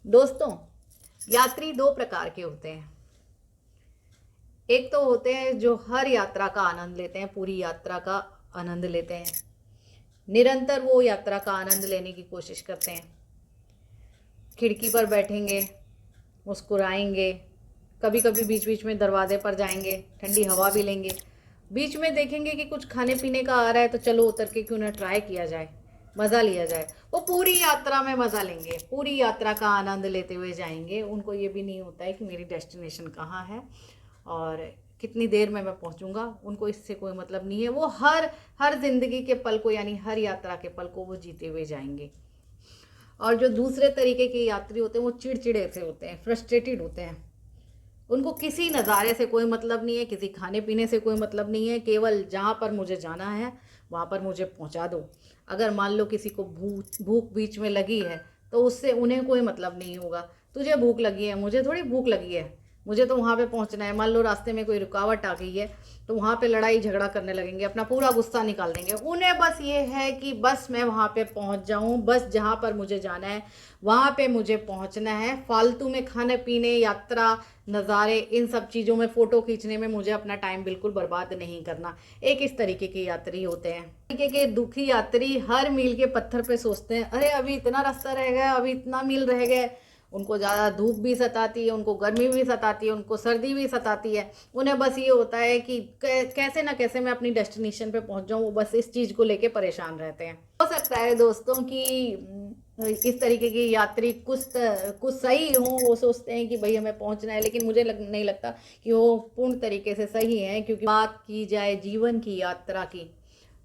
दोस्तों, यात्री दो प्रकार के होते हैं। एक तो होते हैं जो हर यात्रा का आनंद लेते हैं, पूरी यात्रा का आनंद लेते हैं, निरंतर वो यात्रा का आनंद लेने की कोशिश करते हैं। खिड़की पर बैठेंगे, मुस्कुराएंगे, कभी कभी बीच बीच में दरवाजे पर जाएंगे, ठंडी हवा भी लेंगे। बीच में देखेंगे कि कुछ खाने पीने का आ रहा है तो चलो उतर के क्यों ना ट्राई किया जाए, मज़ा लिया जाए। वो पूरी यात्रा में मज़ा लेंगे, पूरी यात्रा का आनंद लेते हुए जाएंगे। उनको ये भी नहीं होता है कि मेरी डेस्टिनेशन कहाँ है और कितनी देर में मैं पहुंचूंगा। उनको इससे कोई मतलब नहीं है। वो हर जिंदगी के पल को, यानी हर यात्रा के पल को वो जीते हुए जाएंगे। और जो दूसरे तरीके के यात्री होते हैं वो चिड़चिड़े से होते हैं, फ्रस्ट्रेटेड होते हैं। उनको किसी नज़ारे से कोई मतलब नहीं है, किसी खाने पीने से कोई मतलब नहीं है। केवल जहाँ पर मुझे जाना है वहाँ पर मुझे पहुँचा दो। अगर मान लो किसी को भूख भूख बीच में लगी है तो उससे उन्हें कोई मतलब नहीं होगा। तुझे भूख लगी है, मुझे थोड़ी भूख लगी है, मुझे तो वहाँ पे पहुँचना है। मान लो रास्ते में कोई रुकावट आ गई है तो वहाँ पे लड़ाई झगड़ा करने लगेंगे, अपना पूरा गुस्सा निकाल देंगे। उन्हें बस ये है कि बस मैं वहाँ पे पहुँच जाऊँ, बस जहाँ पर मुझे जाना है वहाँ पे मुझे पहुँचना है। फालतू में खाने पीने, यात्रा, नज़ारे, इन सब चीज़ों में, फ़ोटो खींचने में मुझे अपना टाइम बिल्कुल बर्बाद नहीं करना। एक इस तरीके के यात्री होते हैं। तरीके के दुखी यात्री हर मील के पत्थर पे सोचते हैं, अरे अभी इतना रास्ता रह गया, अभी इतना मील रह गए। उनको ज़्यादा धूप भी सताती है, उनको गर्मी भी सताती है, उनको सर्दी भी सताती है। उन्हें बस ये होता है कि कैसे ना कैसे मैं अपनी डेस्टिनेशन पे पहुंच जाऊं। वो बस इस चीज़ को लेके परेशान रहते हैं। हो सकता है दोस्तों कि इस तरीके की यात्री कुछ सही हो, वो सोचते हैं कि भाई हमें पहुंचना है, लेकिन मुझे नहीं लगता कि वो पूर्ण तरीके से सही है। क्योंकि बात की जाए जीवन की यात्रा की,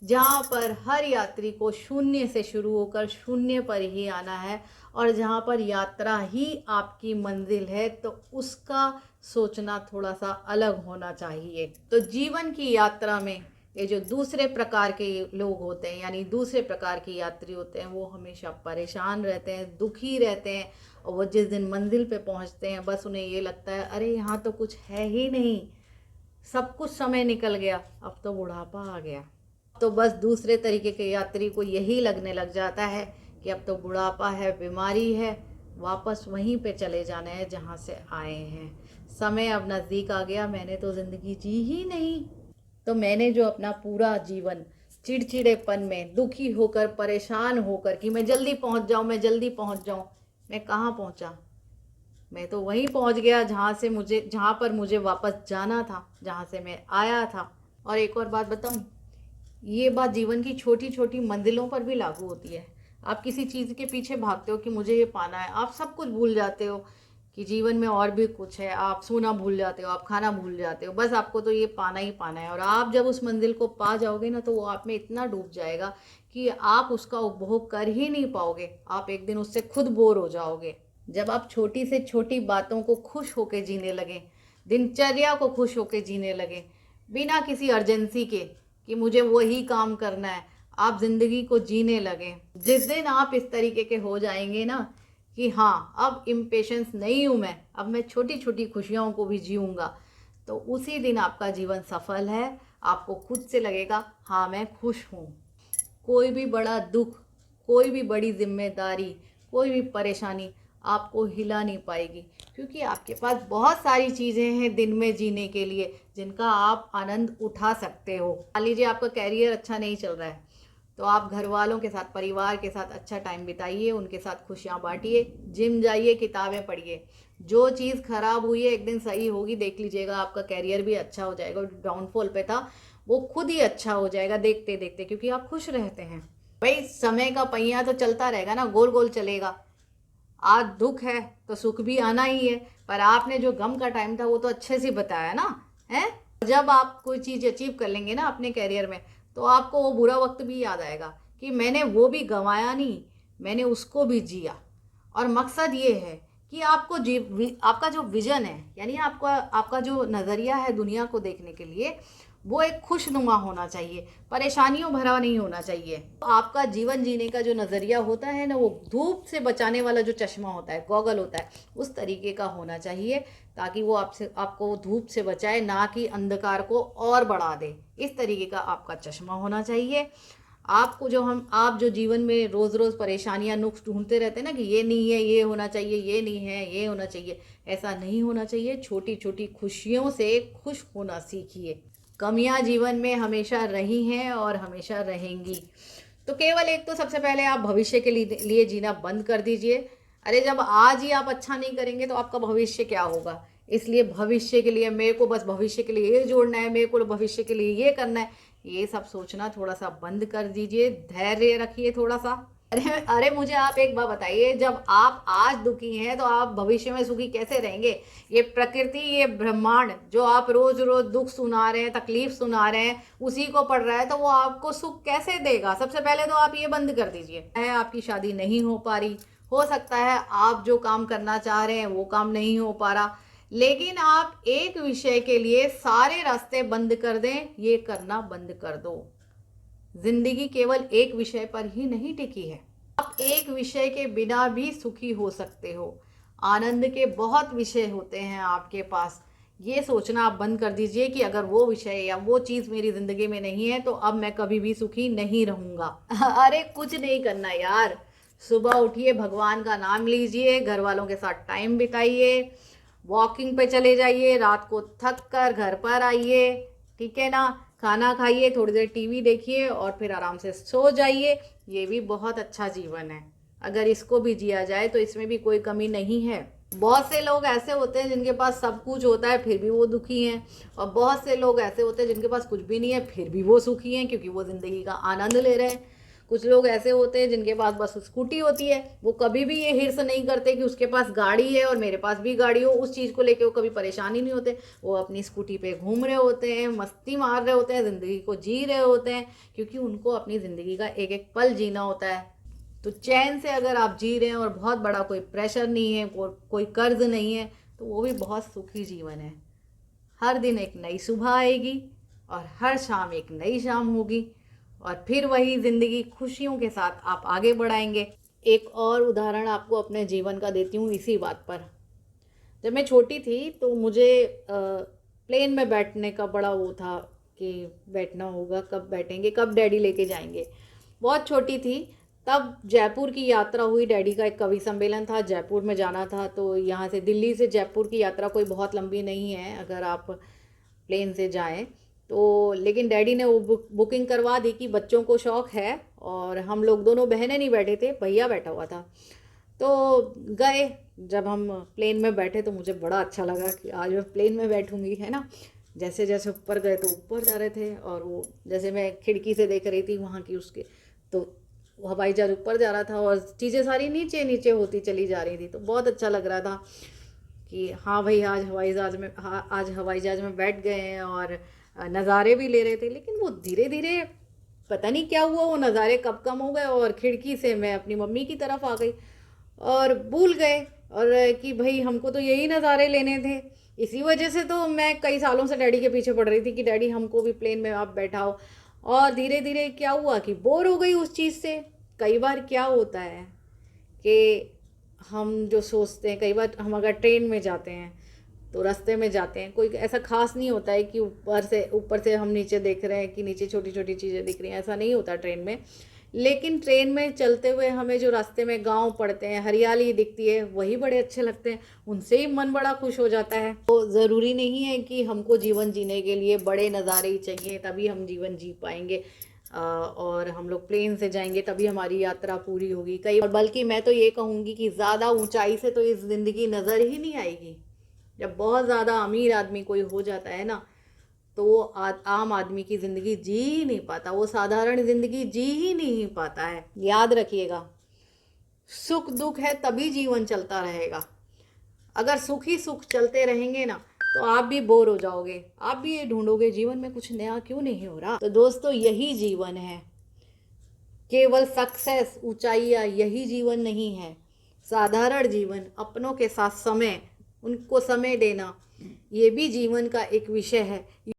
जहाँ पर हर यात्री को शून्य से शुरू होकर शून्य पर ही आना है, और जहाँ पर यात्रा ही आपकी मंजिल है, तो उसका सोचना थोड़ा सा अलग होना चाहिए। तो जीवन की यात्रा में ये जो दूसरे प्रकार के लोग होते हैं, यानी दूसरे प्रकार के यात्री होते हैं, वो हमेशा परेशान रहते हैं, दुखी रहते हैं। और वो जिस दिन मंजिल पे पहुंचते हैं बस उन्हें ये लगता है, अरे यहाँ तो कुछ है ही नहीं, सब कुछ समय निकल गया, अब तो बुढ़ापा आ गया। तो बस दूसरे तरीके के यात्री को यही लगने लग जाता है कि अब तो बुढ़ापा है, बीमारी है, वापस वहीं पे चले जाना है जहाँ से आए हैं। समय अब नज़दीक आ गया, मैंने तो ज़िंदगी जी ही नहीं। तो मैंने जो अपना पूरा जीवन चिड़चिड़ेपन में, दुखी होकर, परेशान होकर कि मैं जल्दी पहुँच जाऊँ, मैं जल्दी पहुँच जाऊँ, मैं कहाँ पहुँचा? मैं तो वहीं पहुँच गया जहाँ पर मुझे वापस जाना था, जहाँ से मैं आया था। और एक और बात बताऊँ, ये बात जीवन की छोटी छोटी मंजिलों पर भी लागू होती है। आप किसी चीज़ के पीछे भागते हो कि मुझे ये पाना है, आप सब कुछ भूल जाते हो कि जीवन में और भी कुछ है। आप सोना भूल जाते हो, आप खाना भूल जाते हो, बस आपको तो ये पाना ही पाना है। और आप जब उस मंजिल को पा जाओगे ना, तो वो आप में इतना डूब जाएगा कि आप उसका उपभोग कर ही नहीं पाओगे। आप एक दिन उससे खुद बोर हो जाओगे। जब आप छोटी से छोटी बातों को खुश होके जीने लगें, दिनचर्या को खुश होके जीने लगें, बिना किसी अर्जेंसी के कि मुझे वही काम करना है, आप ज़िंदगी को जीने लगें। जिस दिन आप इस तरीके के हो जाएंगे ना कि हाँ अब इम्पेशेंस नहीं हूँ मैं, अब मैं छोटी छोटी खुशियों को भी जीऊँगा, तो उसी दिन आपका जीवन सफल है। आपको खुद से लगेगा हाँ मैं खुश हूँ। कोई भी बड़ा दुख, कोई भी बड़ी जिम्मेदारी, कोई भी परेशानी आपको हिला नहीं पाएगी, क्योंकि आपके पास बहुत सारी चीज़ें हैं दिन में जीने के लिए जिनका आप आनंद उठा सकते हो। मान लीजिए आपका कैरियर अच्छा नहीं चल रहा है, तो आप घर वालों के साथ, परिवार के साथ अच्छा टाइम बिताइए, उनके साथ खुशियाँ बांटिए, जिम जाइए, किताबें पढ़िए। जो चीज़ खराब हुई है एक दिन सही होगी, देख लीजिएगा आपका कैरियर भी अच्छा हो जाएगा। डाउनफॉल पे था वो खुद ही अच्छा हो जाएगा देखते देखते, क्योंकि आप खुश रहते हैं। भाई समय का पहिया तो चलता रहेगा ना, गोल गोल चलेगा। आज दुख है तो सुख भी आना ही है। पर आपने जो गम का टाइम था वो तो अच्छे से बताया ना, है। जब आप कोई चीज़ अचीव कर लेंगे ना अपने कैरियर में, तो आपको वो बुरा वक्त भी याद आएगा कि मैंने वो भी गंवाया नहीं, मैंने उसको भी जिया। और मकसद ये है कि आपका जो विजन है, यानी आपका जो नज़रिया है दुनिया को देखने के लिए, वो एक खुशनुमा होना चाहिए, परेशानियों भरा नहीं होना चाहिए। आपका जीवन जीने का जो नज़रिया होता है ना, वो धूप से बचाने वाला जो चश्मा होता है, गॉगल होता है, उस तरीके का होना चाहिए, ताकि वो आपको धूप से बचाए, ना कि अंधकार को और बढ़ा दे। इस तरीके का आपका चश्मा होना चाहिए। आप जो जीवन में रोज़ रोज़ परेशानियां नुक्स ढूंढते रहते हैं ना कि ये नहीं है, ये होना चाहिए, ये नहीं है, ये होना चाहिए, ऐसा नहीं होना चाहिए। छोटी छोटी खुशियों से खुश होना सीखिए। कमियां जीवन में हमेशा रही हैं और हमेशा रहेंगी। तो केवल एक तो सबसे पहले आप भविष्य के लिए जीना बंद कर दीजिए। अरे जब आज ही आप अच्छा नहीं करेंगे तो आपका भविष्य क्या होगा। इसलिए भविष्य के लिए मेरे को बस भविष्य के लिए ये जोड़ना है, मेरे को भविष्य के लिए ये करना है, ये सब सोचना थोड़ा सा बंद कर दीजिए। धैर्य रखिए थोड़ा सा। अरे अरे मुझे आप एक बात बताइए, जब आप आज दुखी हैं तो आप भविष्य में सुखी कैसे रहेंगे। ये प्रकृति, ये ब्रह्मांड जो आप रोज रोज दुख सुना रहे हैं, तकलीफ सुना रहे हैं, उसी को पढ़ रहा है, तो वो आपको सुख कैसे देगा। सबसे पहले तो आप ये बंद कर दीजिए। है आपकी शादी नहीं हो पा रही, हो सकता है आप जो काम करना चाह रहे हैं वो काम नहीं हो पा रहा, लेकिन आप एक विषय के लिए सारे रास्ते बंद कर दें, ये करना बंद कर दो। जिंदगी केवल एक विषय पर ही नहीं टिकी है। आप एक विषय के बिना भी सुखी हो सकते हो। आनंद के बहुत विषय होते हैं आपके पास। ये सोचना आप बंद कर दीजिए कि अगर वो विषय या वो चीज़ मेरी ज़िंदगी में नहीं है तो अब मैं कभी भी सुखी नहीं रहूँगा। अरे कुछ नहीं करना यार, सुबह उठिए, भगवान का नाम लीजिए, घर वालों के साथ टाइम बिताइए, वॉकिंग पे चले जाइए, रात को थक कर घर पर आइए, ठीक है ना, खाना खाइए, थोड़ी देर टीवी देखिए और फिर आराम से सो जाइए। ये भी बहुत अच्छा जीवन है। अगर इसको भी जिया जाए तो इसमें भी कोई कमी नहीं है। बहुत से लोग ऐसे होते हैं जिनके पास सब कुछ होता है फिर भी वो दुखी हैं, और बहुत से लोग ऐसे होते हैं जिनके पास कुछ भी नहीं है फिर भी वो सुखी हैं, क्योंकि वो ज़िंदगी का आनंद ले रहे हैं। कुछ लोग ऐसे होते हैं जिनके पास बस स्कूटी होती है, वो कभी भी ये हिर्स नहीं करते कि उसके पास गाड़ी है और मेरे पास भी गाड़ी हो, उस चीज़ को लेके वो कभी परेशानी नहीं होते। वो अपनी स्कूटी पे घूम रहे होते हैं, मस्ती मार रहे होते हैं, ज़िंदगी को जी रहे होते हैं, क्योंकि उनको अपनी ज़िंदगी का एक एक पल जीना होता है। तो चैन से अगर आप जी रहे हैं और बहुत बड़ा कोई प्रेशर नहीं है, कोई कर्ज नहीं है, तो वो भी बहुत सुखी जीवन है। हर दिन एक नई सुबह आएगी और हर शाम एक नई शाम होगी, और फिर वही ज़िंदगी खुशियों के साथ आप आगे बढ़ाएंगे। एक और उदाहरण आपको अपने जीवन का देती हूँ इसी बात पर। जब मैं छोटी थी तो मुझे प्लेन में बैठने का बड़ा वो था कि बैठना होगा, कब बैठेंगे, कब डैडी लेके जाएंगे। बहुत छोटी थी तब जयपुर की यात्रा हुई। डैडी का एक कवि सम्मेलन था, जयपुर में जाना था। तो यहाँ से दिल्ली से जयपुर की यात्रा कोई बहुत लंबी नहीं है अगर आप प्लेन से जाएं तो, लेकिन डैडी ने वो बुकिंग करवा दी कि बच्चों को शौक़ है, और हम लोग दोनों बहनें नहीं बैठे थे, भैया बैठा हुआ था। तो गए, जब हम प्लेन में बैठे तो मुझे बड़ा अच्छा लगा कि आज मैं प्लेन में बैठूंगी, है ना। जैसे जैसे ऊपर गए तो ऊपर जा रहे थे, और वो जैसे मैं खिड़की से देख रही थी वहाँ की उसके, तो हवाई जहाज ऊपर जा रहा था और चीज़ें सारी नीचे नीचे होती चली जा रही थी। तो बहुत अच्छा लग रहा था कि हाँ भाई आज हवाई जहाज में बैठ गए हैं, और नज़ारे भी ले रहे थे। लेकिन वो धीरे धीरे पता नहीं क्या हुआ, वो नज़ारे कब कम हो गए और खिड़की से मैं अपनी मम्मी की तरफ आ गई और भूल गए, और कि भाई हमको तो यही नज़ारे लेने थे। इसी वजह से तो मैं कई सालों से डैडी के पीछे पड़ रही थी कि डैडी हमको भी प्लेन में आप बैठाओ, और धीरे धीरे क्या हुआ कि बोर हो गई उस चीज़ से। कई बार क्या होता है कि हम जो सोचते हैं, कई बार हम अगर ट्रेन में जाते हैं तो रास्ते में जाते हैं, कोई ऐसा खास नहीं होता है कि ऊपर से हम नीचे देख रहे हैं कि नीचे छोटी छोटी चीज़ें दिख रही हैं, ऐसा नहीं होता ट्रेन में। लेकिन ट्रेन में चलते हुए हमें जो रास्ते में गांव पड़ते हैं, हरियाली दिखती है, वही बड़े अच्छे लगते हैं, उनसे ही मन बड़ा खुश हो जाता है। तो ज़रूरी नहीं है कि हमको जीवन जीने के लिए बड़े नज़ारे ही चाहिए तभी हम जीवन जी पाएंगे, और हम लोग प्लेन से जाएंगे तभी हमारी यात्रा पूरी होगी। बल्कि मैं तो ये कहूँगी कि ज़्यादा ऊंचाई से तो इस ज़िंदगी नज़र ही नहीं आएगी। जब बहुत ज़्यादा अमीर आदमी कोई हो जाता है ना, तो वो आम आदमी की ज़िंदगी जी ही नहीं पाता, वो साधारण ज़िंदगी जी ही नहीं पाता है। याद रखिएगा, सुख दुख है तभी जीवन चलता रहेगा। अगर सुख ही सुख चलते रहेंगे ना तो आप भी बोर हो जाओगे, आप भी ये ढूंढोगे जीवन में कुछ नया क्यों नहीं हो रहा। तो दोस्तों यही जीवन है, केवल सक्सेस ऊंचाइयाँ यही जीवन नहीं है। साधारण जीवन, अपनों के साथ समय, उनको समय देना, ये भी जीवन का एक विषय है।